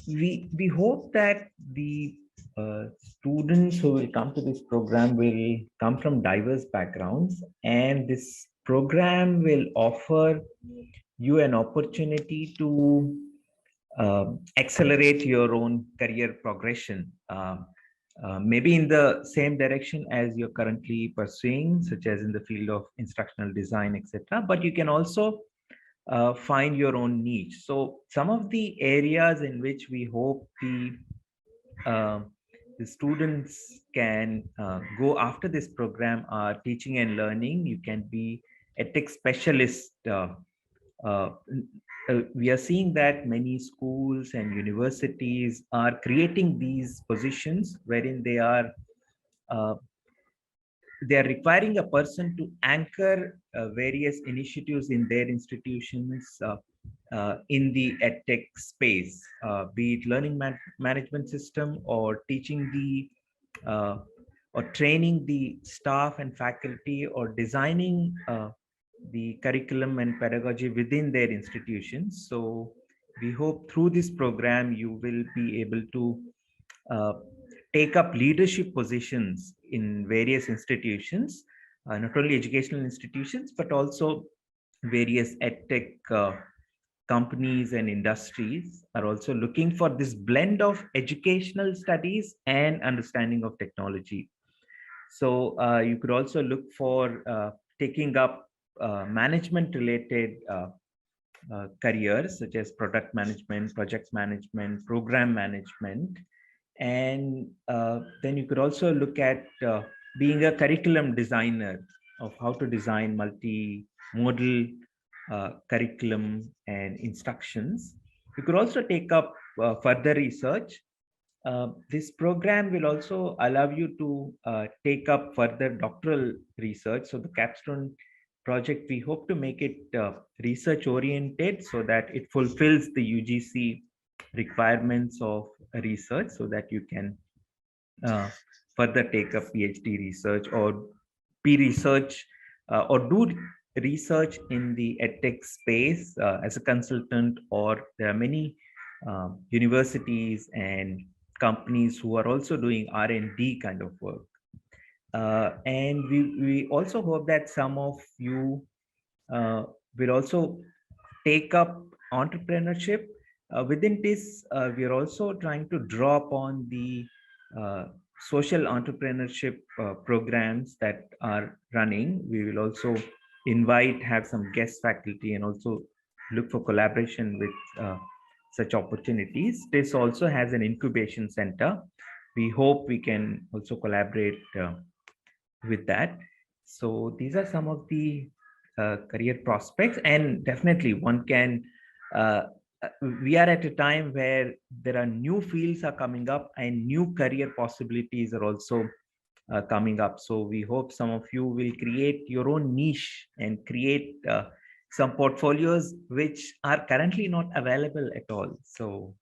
we hope that the students who will come to this program will come from diverse backgrounds, and this program will offer you an opportunity to accelerate your own career progression, maybe in the same direction as you're currently pursuing, such as in the field of instructional design, etc. But you can also find your own niche. So some of the areas in which we hope uh, the students can go after this program are teaching and learning. You can be a tech specialist. Uh, we are seeing that many schools and universities are creating these positions wherein uh, they are requiring a person to anchor various initiatives in their institutions in the edtech space, be it learning management system or teaching uh, or training the staff and faculty or designing the curriculum and pedagogy within their institutions. So we hope through this program you will be able to uh, take up leadership positions in various institutions, not only educational institutions, but also various edtech companies and industries are also looking for this blend of educational studies and understanding of technology. So you could also look for taking up management related careers such as product management, project management, program management. And then you could also look at being a curriculum designer of how to design multi-modal curriculum and instructions. You could also take up further research. This program will also allow you to take up further doctoral research. So the capstone project, we hope to make it research oriented so that it fulfills the UGC requirements of research, so that you can further take up PhD research or be research or do research in the edtech space as a consultant, or there are many universities and companies who are also doing R&D kind of work. And we also hope that some of you will also take up entrepreneurship. Within this, we are also trying to draw upon the uh, social entrepreneurship programs that are running. We will also have some guest faculty and also look for collaboration with such opportunities. This also has an incubation center. We hope we can also collaborate with that. So these are some of the career prospects, and definitely one can uh, we are at a time where there are new fields are coming up and new career possibilities are also coming up. So we hope some of you will create your own niche and create some portfolios which are currently not available at all. So